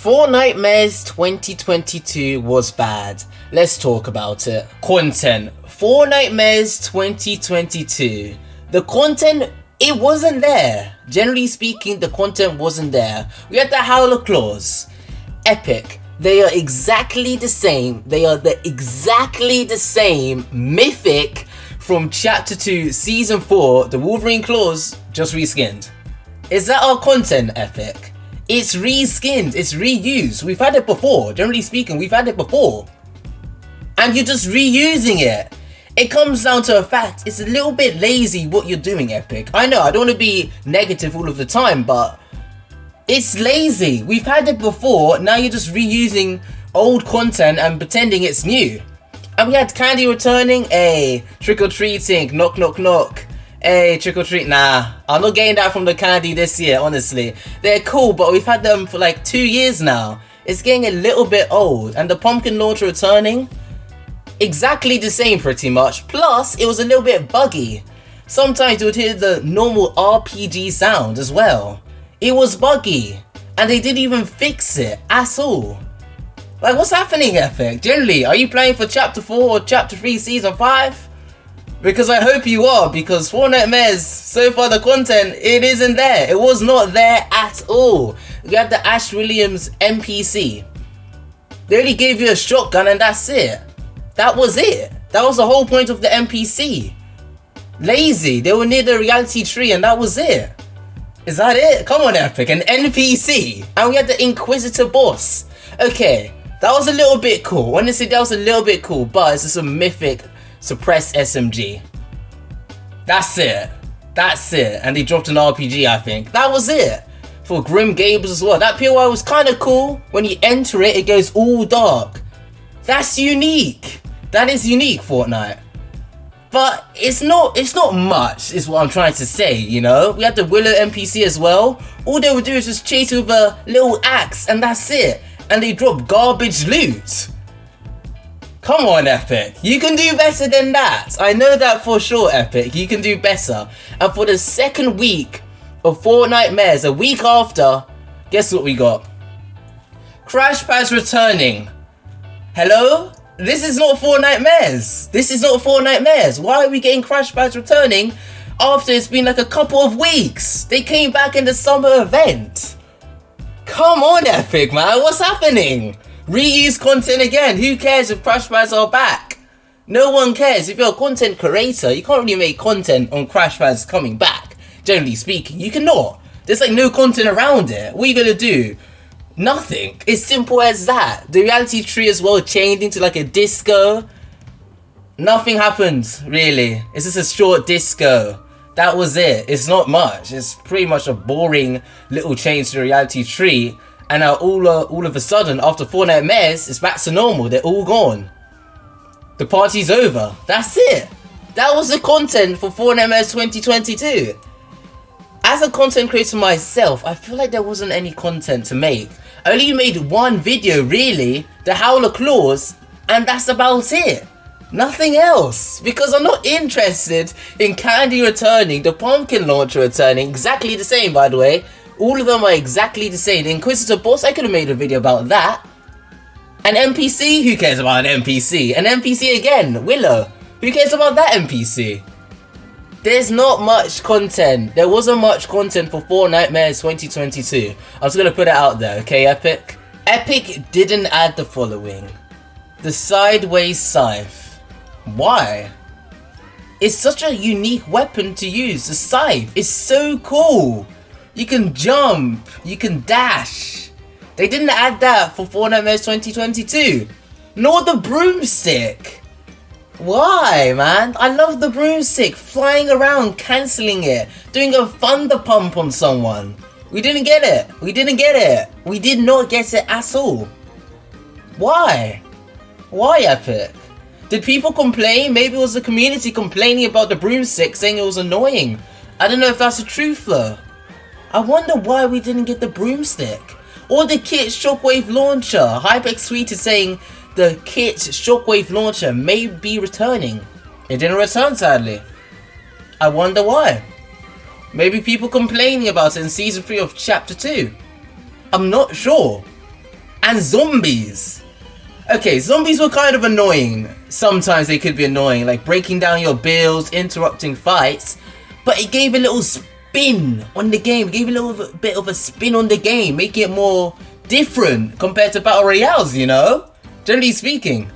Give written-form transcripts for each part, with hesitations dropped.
Fortnitemares 2022 was bad. Let's talk about it. Content. Fortnitemares 2022. The content, it wasn't there. Generally speaking, the content wasn't there. We had the Howler Claws. Epic. They are exactly the same. They are exactly the same mythic from Chapter 2, Season 4, the Wolverine Claws, just reskinned. Is that our content, Epic? It's reskinned, it's reused. We've had it before. Generally speaking, we've had it before. And you're just reusing it. It comes down to a fact, it's a little bit lazy what you're doing, Epic. I know, I don't want to be negative all of the time, but it's lazy. We've had it before, now you're just reusing old content and pretending it's new. And we had Candy returning, trick-or-treating, knock knock knock. Hey, trick or treat, nah. I'm not getting that from the Candy this year, honestly. They're cool, but we've had them for like 2 years now. It's getting a little bit old. And the pumpkin launcher returning, exactly the same pretty much. Plus, it was a little bit buggy. Sometimes you would hear the normal RPG sound as well. It was buggy. And they didn't even fix it at all. Like, what's happening, Epic? Generally, are you playing for Chapter 4 or Chapter 3 Season 5? Because I hope you are, because Fortnitemares, so far the content, it isn't there. It was not there at all. We had the Ash Williams NPC. They only gave you a shotgun and that's it. That was it. That was the whole point of the NPC. Lazy. They were near the reality tree and that was it. Is that it? Come on, Epic. An NPC. And we had the Inquisitor boss. Okay, that was a little bit cool. Honestly, that was a little bit cool, but it's just a mythic suppressed SMG. That's it. That's it. And they dropped an RPG, I think. That was it. For Grim Gables as well. That POI was kind of cool. When you enter it, it goes all dark. That's unique. That is unique, Fortnite. But it's not much, is what I'm trying to say, you know? We had the Willow NPC as well. All they would do is just chase with a little axe, and that's it. And they drop garbage loot. Come on, Epic. You can do better than that. I know that for sure, Epic. You can do better. And for the second week of Fortnitemares, a week after, guess what we got? Crash Pads returning. Hello? This is not Fortnitemares. This is not Fortnitemares. Why are we getting Crash Pads returning after it's been like a couple of weeks? They came back in the summer event. Come on, Epic, man. What's happening? Reuse content again. Who cares if Crash Pads are back? No one cares. If you're a content creator, you can't really make content on Crash Pads coming back. Generally speaking, you cannot. There's like no content around it. What are you gonna do? Nothing. It's simple as that. The reality tree as well changed into like a disco. Nothing happened, really. It's just a short disco. That was it. It's not much. It's pretty much a boring little change to the reality tree. And now all of a sudden, after Fortnitemares, it's back to normal. They're all gone. The party's over. That's it. That was the content for Fortnitemares 2022. As a content creator myself, I feel like there wasn't any content to make. I only made one video, really, the Howler Claws, and that's about it. Nothing else. Because I'm not interested in Candy returning, the Pumpkin Launcher returning, exactly the same, by the way. All of them are exactly the same. The Inquisitor boss, I could have made a video about that. An NPC? Who cares about an NPC? An NPC again, Willow. Who cares about that NPC? There's not much content. There wasn't much content for Fortnitemares 2022. I'm just gonna put it out there, okay, Epic? Epic didn't add the following. The Sideways Scythe. Why? It's such a unique weapon to use. The Scythe is so cool. You can jump, you can dash. They didn't add that for Fortnitemares 2022. Nor the broomstick. Why, man? I love the broomstick. Flying around, cancelling it. Doing a thunder pump on someone. We didn't get it. We didn't get it. We did not get it at all. Why? Why, Epic? Did people complain? Maybe it was the community complaining about the broomstick, saying it was annoying. I don't know if that's the truth though. I wonder why we didn't get the broomstick. Or the kit shockwave launcher. Hypex tweeted saying the kit shockwave launcher may be returning. It didn't return, sadly. I wonder why. Maybe people complaining about it in Season 3 of Chapter 2. I'm not sure. and zombies. Okay, zombies were kind of annoying. Sometimes they could be annoying, like breaking down your builds, interrupting fights. But it gave a little spin on the game. It gave a little bit of a spin on the game, making it more different compared to Battle Royales, you know? Generally speaking.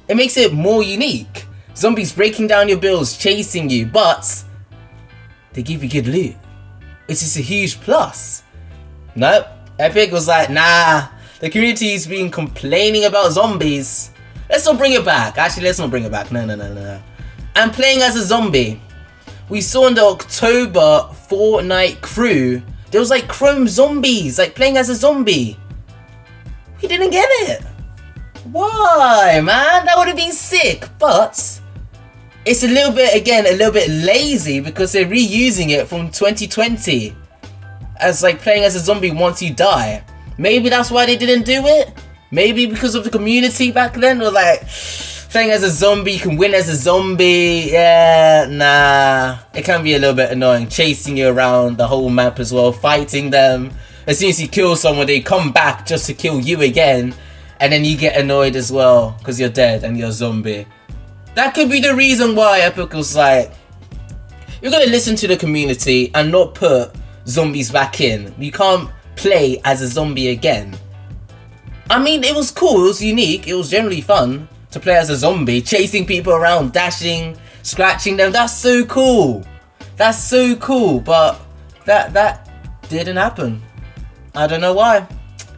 It makes it more unique. Zombies breaking down your builds, chasing you, but they give you good loot. It's just a huge plus. Nope. Epic was like, nah. The community's been complaining about zombies. Let's not bring it back. Actually, let's not bring it back. No. I'm playing as a zombie. We saw in the October Fortnite crew, there was like chrome zombies, like playing as a zombie. We didn't get it. Why, man? That would have been sick, but it's a little bit lazy because they're reusing it from 2020 as like playing as a zombie once you die. Maybe that's why they didn't do it. Maybe because of the community back then, or like playing as a zombie, you can win as a zombie. Yeah, nah. It can be a little bit annoying, chasing you around the whole map as well, fighting them. As soon as you kill someone, they come back just to kill you again. And then you get annoyed as well, because you're dead and you're a zombie. That could be the reason why Epic was like, you're going to listen to the community and not put zombies back in. You can't play as a zombie again. I mean, it was cool, it was unique, it was generally fun to play as a zombie, chasing people around, dashing, scratching them. That's so cool. That's so cool, but that didn't happen. I don't know why.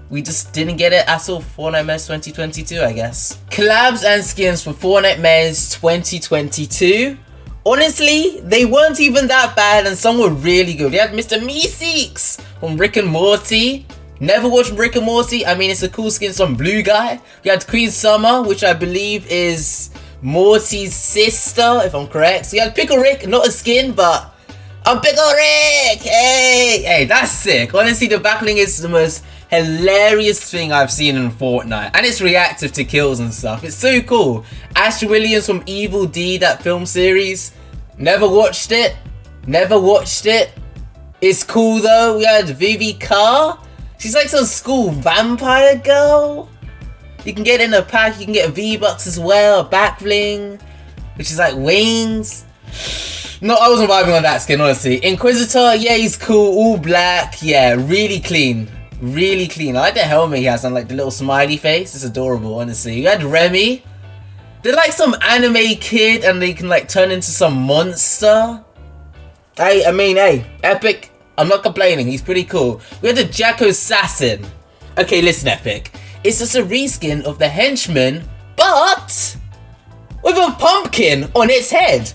We just didn't get it at all for Fortnitemares 2022, I guess. Collabs and skins for Fortnitemares 2022. Honestly, they weren't even that bad and some were really good. We had Mr. Meeseeks from Rick and Morty. Never watched Rick and Morty. I mean, it's a cool skin, some blue guy. We had Queen Summer, which I believe is Morty's sister, if I'm correct. So we had Pickle Rick, not a skin, but I'm Pickle Rick! Hey, that's sick. Honestly, the backling is the most hilarious thing I've seen in Fortnite, and it's reactive to kills and stuff. It's so cool. Ash Williams from Evil D, that film series. Never watched it. It's cool though. We had Vivi Carr. She's like some school vampire girl. You can get in a pack. You can get a V-Bucks as well. A back bling, which is like wings. No, I wasn't vibing on that skin, honestly. Inquisitor, yeah, he's cool. All black. Yeah, really clean. Really clean. I like the helmet he has on, like the little smiley face. It's adorable, honestly. You had Remy. They're like some anime kid and they can like turn into some monster. I mean, hey, Epic, I'm not complaining. He's pretty cool. We had the Jacko Assassin. Okay, listen, Epic. It's just a reskin of the henchman, but with a pumpkin on its head.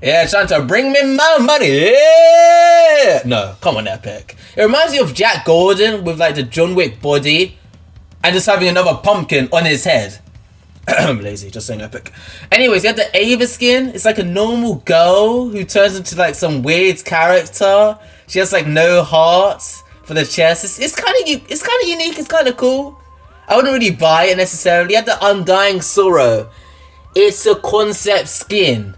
Yeah, trying to bring me my money. Yeah! No, come on, Epic. It reminds me of Jack Gordon with like the John Wick body and just having another pumpkin on his head. I'm lazy, just saying, Epic. Anyways, you have the Ava skin. It's like a normal girl who turns into like some weird character. She has like no hearts for the chest. It's kind of unique. It's kind of cool. I wouldn't really buy it necessarily. You have the Undying Sorrow. It's a concept skin.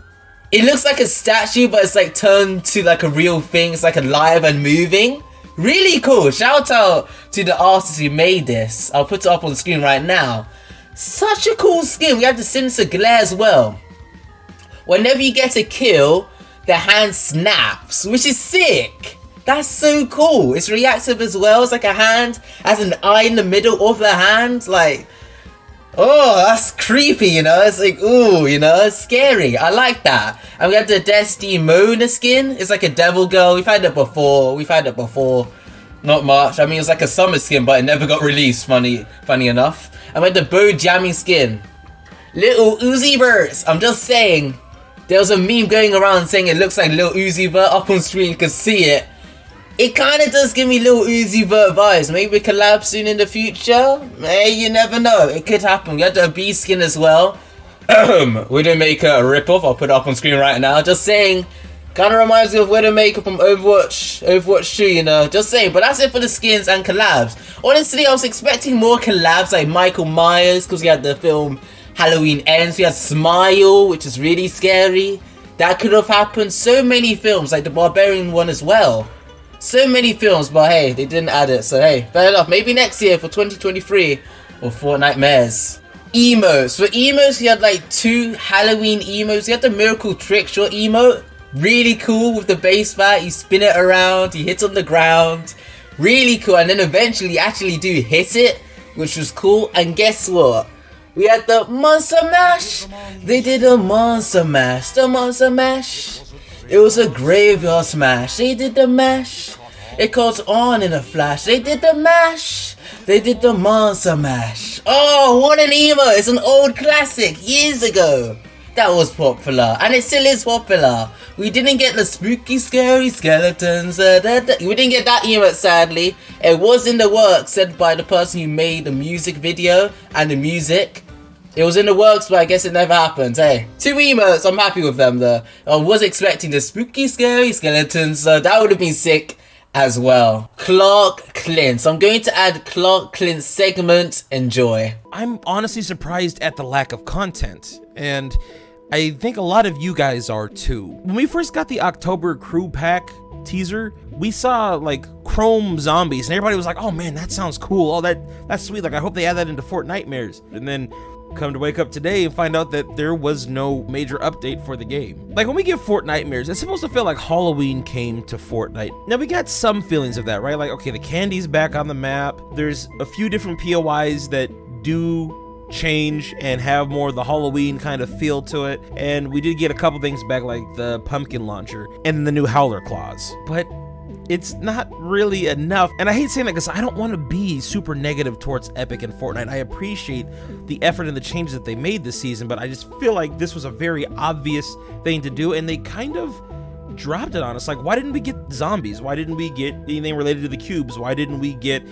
It looks like a statue, but it's like turned to like a real thing. It's like alive and moving. Really cool. Shout out to the artist who made this. I'll put it up on the screen right now. Such a cool skin. We have the Sinister Glare as well. Whenever you get a kill, the hand snaps, which is sick. That's so cool. It's reactive as well. It's like a hand has an eye in the middle of the hand. Like, oh, that's creepy, you know? It's like, ooh, you know? It's scary. I like that. And we have the Desdemona skin. It's like a devil girl. We've had it before. Not much. I mean, it's like a summer skin, but it never got released, funny enough. And we had the bow jamming skin. Little Uzi Vert. I'm just saying. There was a meme going around saying it looks like Lil Uzi Vert. Up on screen, you can see it. It kind of does give me Lil Uzi Vert vibes. Maybe collab soon in the future? Hey, you never know. It could happen. We had the Bee skin as well. Widowmaker, a ripoff. I'll put it up on screen right now. Just saying. Kind of reminds me of Widowmaker from Overwatch 2, you know. Just saying. But that's it for the skins and collabs. Honestly, I was expecting more collabs like Michael Myers, because we had the film Halloween Ends. We had Smile, which is really scary. That could have happened. So many films, like the Barbarian one as well. So many films, but hey, they didn't add it. So hey, fair enough. Maybe next year for 2023, or Fortnitemares. Emotes. For emotes, he had like 2 Halloween emotes. He had the Miracle Trick Shot emote. Really cool with the base bat. You spin it around, he hits on the ground. Really cool. And then eventually you actually do hit it, which was cool. And guess what? We had the Monster Mash. They did a Monster Mash. The Monster Mash. It was a graveyard smash. They did the mash. It caught on in a flash. They did the mash. They did the Monster Mash. Oh, what an emo. It's an old classic years ago. That was popular. And it still is popular. We didn't get the spooky, scary skeletons. We didn't get that emote, sadly. It was in the works, said by the person who made the music video and the music. It was in the works, but I guess it never happened. Hey, 2 emotes, I'm happy with them though. I was expecting the spooky, scary skeletons, so that would have been sick as well. Clark Clint. So I'm going to add Clark Clint segment. Enjoy. I'm honestly surprised at the lack of content, and I think a lot of you guys are too. When we first got the October crew pack teaser, we saw like chrome zombies and everybody was like, oh man, that sounds cool. Oh, that's sweet. Like, I hope they add that into Fortnitemares. And then come to wake up today and find out that there was no major update for the game. Like, when we get Fortnitemares, it's supposed to feel like Halloween came to Fortnite. Now, we got some feelings of that, right? Like, okay, the candy's back on the map. There's a few different POIs that do change and have more of the Halloween kind of feel to it. And we did get a couple things back, like the pumpkin launcher and the new howler claws. But it's not really enough. And I hate saying that because I don't want to be super negative towards Epic and Fortnite. I appreciate the effort and the changes that they made this season, but I just feel like this was a very obvious thing to do, and they kind of dropped it on us. Like, why didn't we get zombies? Why didn't we get anything related to the cubes? Why didn't we get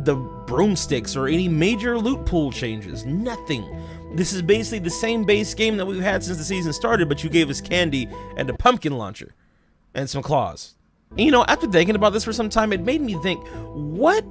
the broomsticks or any major loot pool changes? Nothing. This is basically the same base game that we've had since the season started, but you gave us candy and a pumpkin launcher and some claws. And, you know, after thinking about this for some time, it made me think, what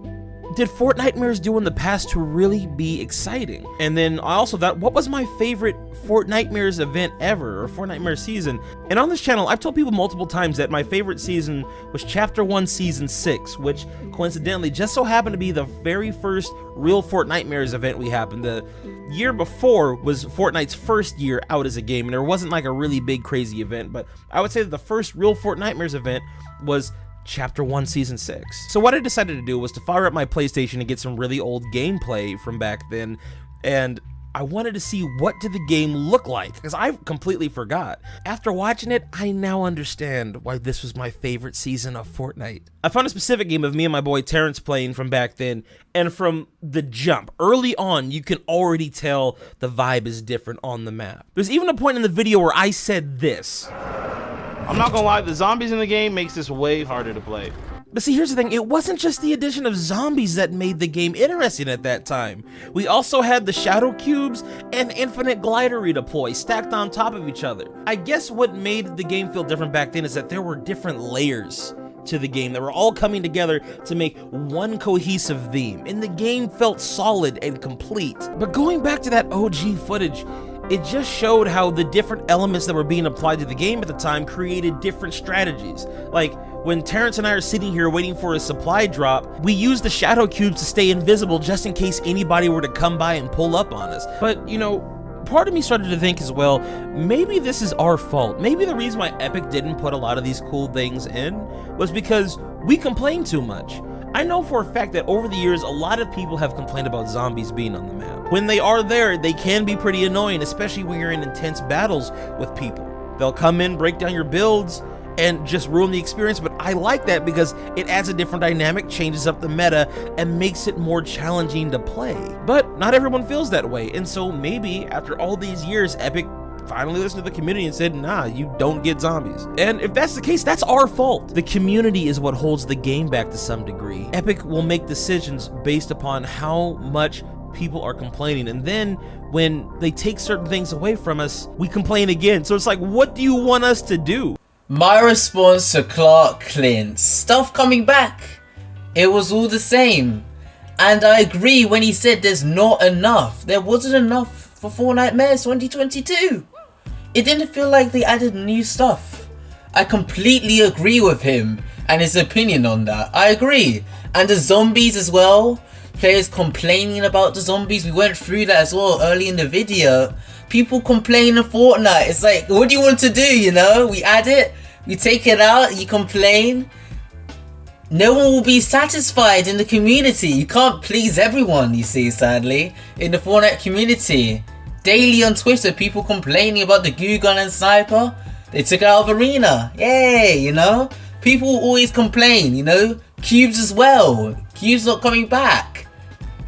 did Fortnitemares do in the past to really be exciting? And then I also thought, what was my favorite Fortnitemares event ever, or Fortnitemares season? And on this channel, I've told people multiple times that my favorite season was Chapter 1, Season 6, which coincidentally just so happened to be the very first real Fortnitemares event we happened. The year before was Fortnite's first year out as a game, and there wasn't like a really big crazy event, but I would say that the first real Fortnitemares event was Chapter 1, Season 6. So what I decided to do was to fire up my PlayStation and get some really old gameplay from back then, and I wanted to see what did the game look like, because I completely forgot. After watching it, I now understand why this was my favorite season of Fortnite. I found a specific game of me and my boy Terrence playing from back then, and from the jump, early on, you can already tell the vibe is different on the map. There's even a point in the video where I said this. I'm not gonna lie, the zombies in the game makes this way harder to play. But see, here's the thing, it wasn't just the addition of zombies that made the game interesting at that time. We also had the shadow cubes and infinite glider redeploy stacked on top of each other. I guess what made the game feel different back then is that there were different layers to the game that were all coming together to make one cohesive theme, and the game felt solid and complete. But going back to that OG footage, it just showed how the different elements that were being applied to the game at the time created different strategies. Like, when Terrence and I are sitting here waiting for a supply drop, we use the shadow cubes to stay invisible just in case anybody were to come by and pull up on us. But, you know, part of me started to think as well, maybe this is our fault. Maybe the reason why Epic didn't put a lot of these cool things in was because we complained too much. I know for a fact that over the years, a lot of people have complained about zombies being on the map. When they are there, they can be pretty annoying, especially when you're in intense battles with people. They'll come in, break down your builds, and just ruin the experience, but I like that because it adds a different dynamic, changes up the meta, and makes it more challenging to play. But not everyone feels that way, and so maybe after all these years, Epic finally listened to the community and said, nah, you don't get zombies. And if that's the case, that's our fault. The community is what holds the game back to some degree. Epic will make decisions based upon how much people are complaining, and then when they take certain things away from us, we complain again. So it's like, what do you want us to do? My response to Clark Clint's stuff coming back, it was all the same. And I agree when he said there's not enough. There wasn't enough for Fortnitemares 2022. It didn't feel like they added new stuff. I completely agree with him and his opinion on that. I agree. And the zombies as well. players complaining about the zombies. We went through that as well early in the video. People complain in Fortnite. It's like, what do you want to do, you know? We add it, we take it out, you complain. No one will be satisfied in the community. You can't please everyone, you see, sadly, in the Fortnite community. Daily on Twitter, people complaining about the goo gun and sniper. They took it out of arena. Yay, you know? People always complain, you know? Cubes as well. Cubes not coming back.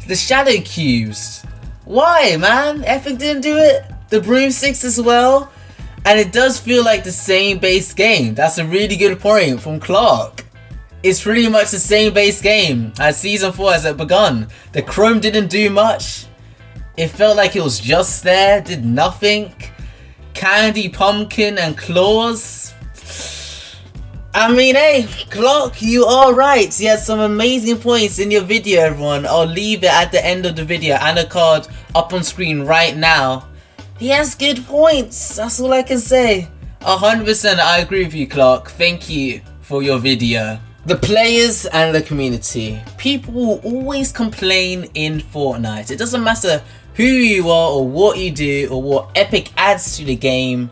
The shadow cubes. Why, man? Epic didn't do it. The broomsticks as well. And it does feel like the same base game. That's a really good point from Clark. It's pretty much the same base game as Season 4 has begun. The Chrome didn't do much. It felt like it was just there, did nothing. Candy, pumpkin, and claws. I mean, hey, Clark, you are right. You had some amazing points in your video, everyone. I'll leave it at the end of the video and a card up on screen right now. He has good points. That's all I can say. 100% I agree with you, Clark. Thank you for your video. The players and the community. People will always complain in Fortnite. It doesn't matter who you are or what you do or what Epic adds to the game.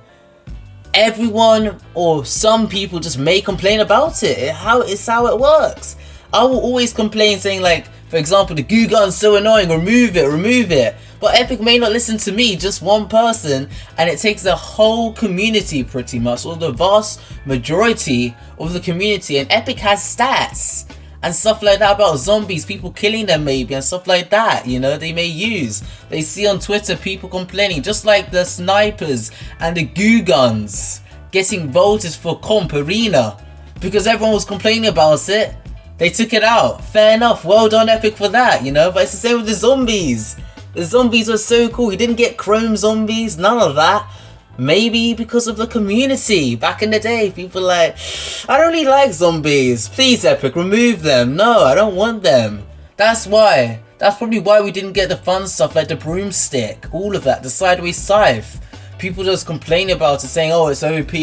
Everyone or some people just may complain about it. It's how it works. I will always complain saying, like, for example, the goo gun's so annoying, remove it. But Epic may not listen to me, just one person, and it takes the whole community pretty much, or the vast majority of the community. And Epic has stats and stuff like that about zombies, people killing them maybe, and stuff like that, you know, they may use. They see on Twitter people complaining, just like the snipers and the goo guns getting voted for comp arena because everyone was complaining about it. They took it out. Fair enough. Well done, Epic, for that, you know. But it's the same with the zombies. The zombies were so cool. You didn't get chrome zombies. None of that. Maybe because of the community. Back in the day, people were like, I don't really like zombies. Please, Epic, remove them. No, I don't want them. That's why. That's probably why we didn't get the fun stuff like the broomstick. All of that. The sideways scythe. People just complain about it, saying, oh, it's OP,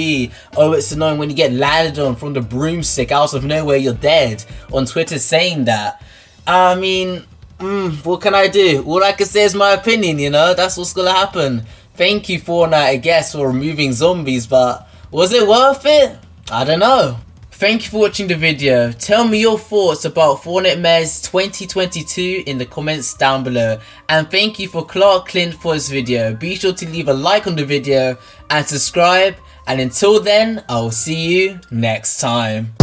oh, it's annoying when you get landed on from the broomstick out of nowhere, you're dead. On Twitter saying that. I mean, what can I do? All I can say is my opinion, you know? That's what's gonna happen. Thank you, Fortnite, I guess, for removing zombies, but was it worth it? I don't know. Thank you for watching the video. Tell me your thoughts about Fortnitemares 2022 in the comments down below. And thank you for Clark Clint for his video. Be sure to leave a like on the video and subscribe. And until then, I'll see you next time.